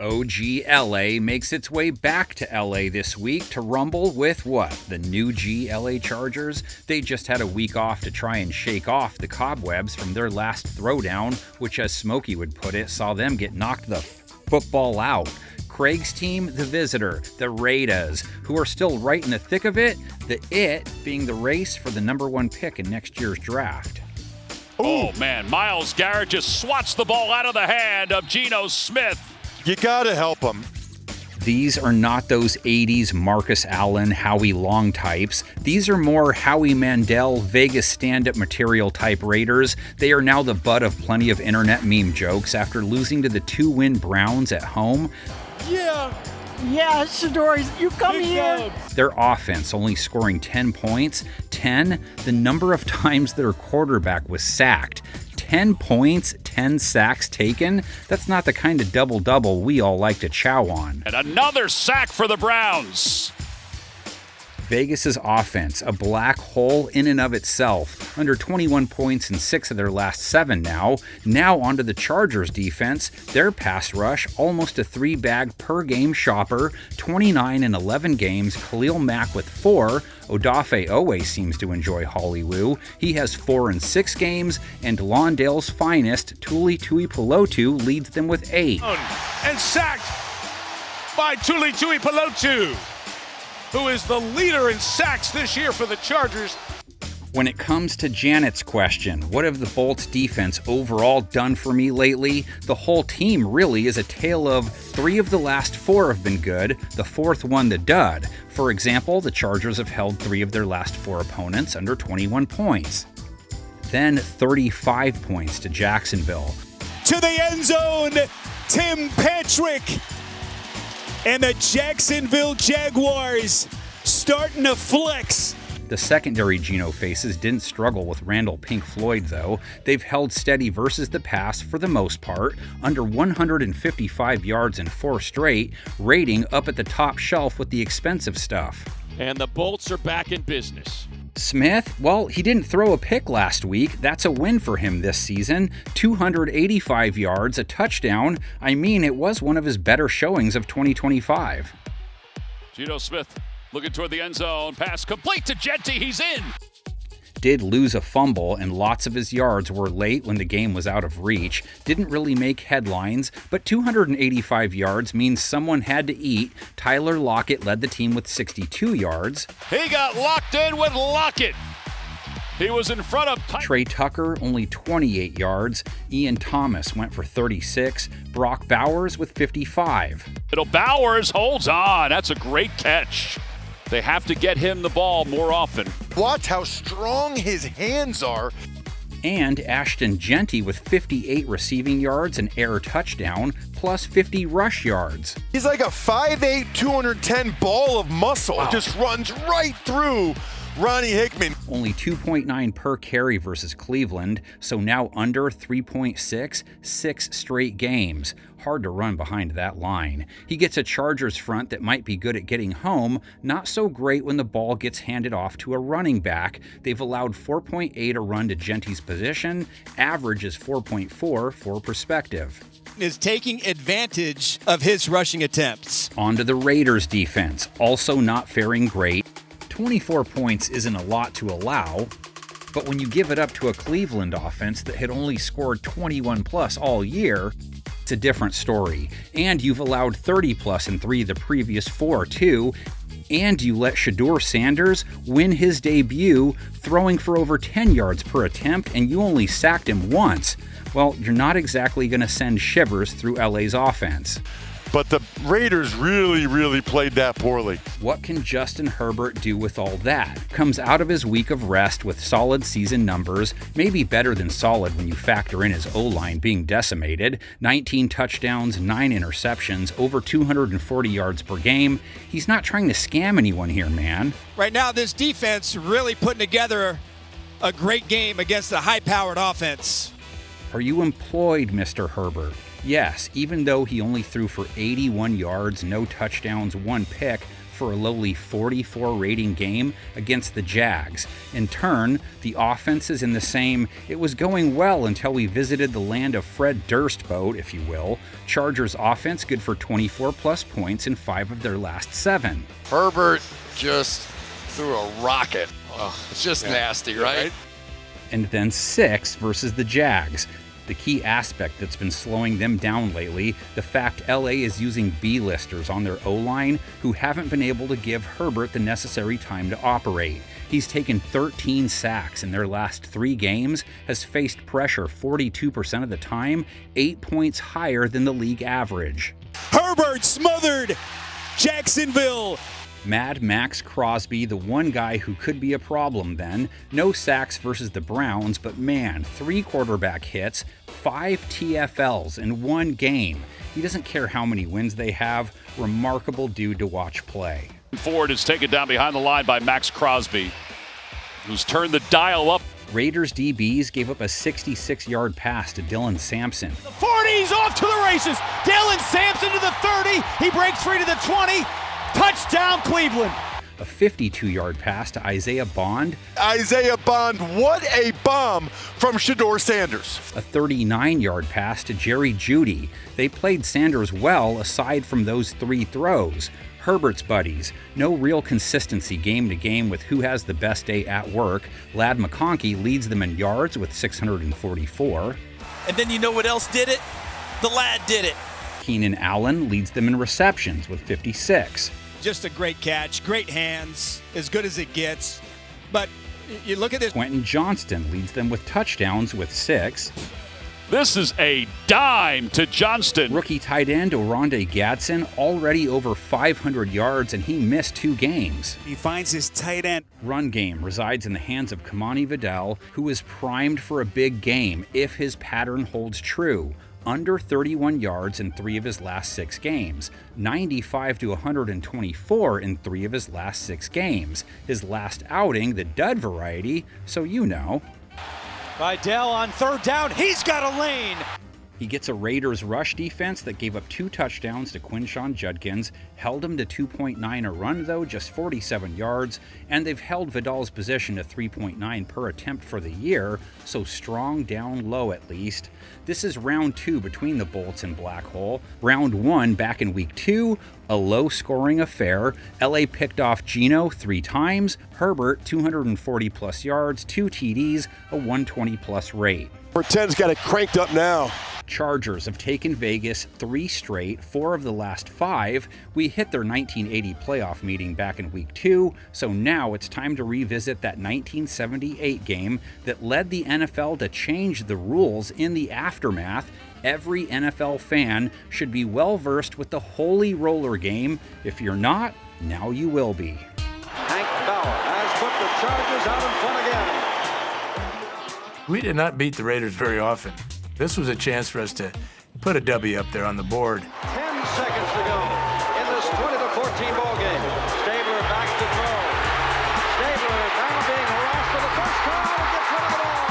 OG LA makes its way back to LA this week to rumble with what? The new GLA Chargers? They just had a week off to try and shake off the cobwebs from their last throwdown, which, as Smokey would put it, saw them get knocked the football out. Craig's team, the visitor, the Raiders, who are still right in the thick of it, the it being the race for the number one pick in next year's draft. Oh man, Myles Garrett just swats the ball out of the hand of Geno Smith. You gotta help him. These are not those 80s Marcus Allen, Howie Long types. These are more Howie Mandel, Vegas stand-up material type Raiders. They are now the butt of plenty of internet meme jokes after losing to the 2-win Browns at home. Yeah, Shador, you come here. Their offense only scoring 10 points. 10, the number of times their quarterback was sacked. 10 points, 10 sacks taken. That's not the kind of double-double we all like to chow on. And another sack for the Browns. Vegas's offense, a black hole in and of itself, under 21 points in 6 of their last 7 now. Now onto the Chargers defense, their pass rush, almost a 3-bag per game shopper, 29 in 11 games, Khalil Mack with 4, Odafe Owe seems to enjoy Hollywood. He has 4 in 6 games, and Lawndale's finest, Tuli Tuipulotu, leads them with 8. And sacked by Tuli Tuipulotu, who is the leader in sacks this year for the Chargers. When it comes to Janet's question, what have the Bolts defense overall done for me lately? The whole team really is a tale of 3 of the last 4 have been good, the 4th one the dud. For example, the Chargers have held 3 of their last 4 opponents under 21 points. Then 35 points to Jacksonville. To the end zone, Tim Patrick. And the Jacksonville Jaguars starting to flex. The secondary Geno faces didn't struggle with Randall Pink Floyd, though. They've held steady versus the pass for the most part, under 155 yards in 4 straight, rating up at the top shelf with the expensive stuff. And the Bolts are back in business. Smith, well, he didn't throw a pick last week. That's a win for him this season. 285 yards, a touchdown. I mean, it was one of his better showings of 2025. Geno Smith looking toward the end zone. Pass complete to Genty. He's in. Did lose a fumble, and lots of his yards were late when the game was out of reach. Didn't really make headlines, but 285 yards means someone had to eat. Tyler Lockett led the team with 62 yards. He got locked in with Lockett. He was in front of Trey Tucker, only 28 yards. Ian Thomas went for 36. Brock Bowers with 55. Bowers holds on. That's a great catch. They have to get him the ball more often. Watch how strong his hands are. And Ashton Genty with 58 receiving yards, an air touchdown, plus 50 rush yards. He's like a 5'8", 210 ball of muscle. Wow. Just runs right through Ronnie Hickman. Only 2.9 per carry versus Cleveland, so now under 3.6, 6 straight games. Hard to run behind that line. He gets a Chargers front that might be good at getting home, not so great when the ball gets handed off to a running back. They've allowed 4.8 a run to Genty's position, average is 4.4 for perspective. Is taking advantage of his rushing attempts. On to the Raiders defense, also not faring great. 24 points isn't a lot to allow, but when you give it up to a Cleveland offense that had only scored 21 plus all year, it's a different story. And you've allowed 30 plus in 3 of the previous 4 too, and you let Shador Sanders win his debut, throwing for over 10 yards per attempt, and you only sacked him once. Well, you're not exactly going to send shivers through LA's offense. But the Raiders really played that poorly. What can Justin Herbert do with all that? Comes out of his week of rest with solid season numbers, maybe better than solid when you factor in his O-line being decimated. 19 touchdowns, 9 interceptions, over 240 yards per game. He's not trying to scam anyone here, man. Right now, this defense really putting together a great game against a high-powered offense. Are you employed, Mr. Herbert? Yes, even though he only threw for 81 yards, no touchdowns, 1 pick, for a lowly 44 rating game against the Jags. In turn, the offense is in the same, it was going well until we visited the land of Fred Durst boat, if you will. Chargers offense good for 24 plus points in 5 of their last 7. Herbert just threw a rocket. Oh, it's just nasty, right? And then 6 versus the Jags. The key aspect that's been slowing them down lately, the fact LA is using B-listers on their O-line who haven't been able to give Herbert the necessary time to operate. He's taken 13 sacks in their last 3 games, has faced pressure 42% of the time, 8 points higher than the league average. Herbert smothered Jacksonville. Mad Max Crosby, the one guy who could be a problem then. No sacks versus the Browns, but man, 3 quarterback hits, 5 TFLs in 1 game. He doesn't care how many wins they have. Remarkable dude to watch play. Ford is taken down behind the line by Max Crosby, who's turned the dial up. Raiders DBs gave up a 66-yard pass to Dylan Sampson. The 40's off to the races. Dylan Sampson to the 30. He breaks free to the 20. Touchdown, Cleveland. A 52-yard pass to Isaiah Bond. Isaiah Bond, what a bomb from Shedeur Sanders. A 39-yard pass to Jerry Jeudy. They played Sanders well aside from those 3 throws. Herbert's buddies. No real consistency game to game with who has the best day at work. Ladd McConkey leads them in yards with 644. And then you know what else did it? The lad did it. Keenan Allen leads them in receptions with 56. Just a great catch, great hands, as good as it gets. But you look at this. Quentin Johnston leads them with touchdowns with 6. This is a dime to Johnston. Rookie tight end Oronde Gadsden already over 500 yards, and he missed 2 games. He finds his tight end. Run game resides in the hands of Kamani Vidal, who is primed for a big game if his pattern holds true. Under 31 yards in 3 of his last 6 games, 95 to 124 in 3 of his last 6 games. His last outing, the dud variety, so you know. Vidal on 3rd down. He's got a lane. He gets a Raiders rush defense that gave up 2 touchdowns to Quinshon Judkins, held him to 2.9 a run though, just 47 yards, and they've held Vidal's position to 3.9 per attempt for the year, so strong down low at least. This is round 2 between the Bolts and Black Hole. Round 1 back in week 2, a low-scoring affair. LA picked off Geno 3 times, Herbert 240 plus yards, 2 TDs, a 120 plus rate. Number 10's got it cranked up now. Chargers have taken Vegas 3 straight, 4 of the last 5. We hit their 1980 playoff meeting back in week 2, so now it's time to revisit that 1978 game that led the NFL to change the rules in the aftermath. Every NFL fan should be well versed with the holy roller game. If you're not, now you will be. Hank Bauer has put the Chargers out in front again. We did not beat the Raiders very often. This was a chance for us to put a W up there on the board. 10 seconds to go in this 20-14 ball game. Stabler back to throw. Stabler now being harassed for the first time and gets rid of the ball.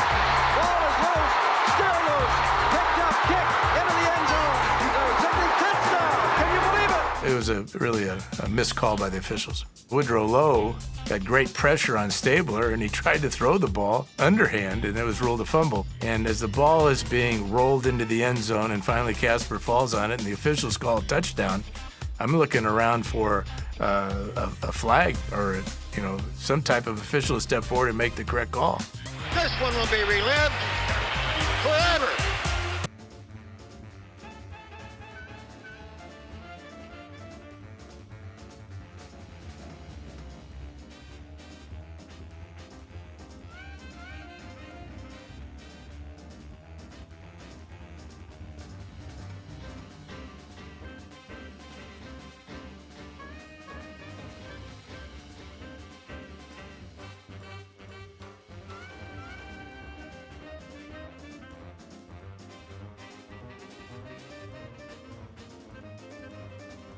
Ball is loose, still loose. Picked up, kick into the end zone. They're taking touchdown. Can you believe it? It was really a missed call by the officials. Woodrow Lowe got great pressure on Stabler, and he tried to throw the ball underhand, and it was ruled a fumble. And as the ball is being rolled into the end zone, and finally Casper falls on it, and the officials call a touchdown, I'm looking around for a flag or some type of official to step forward and make the correct call. This one will be relived forever.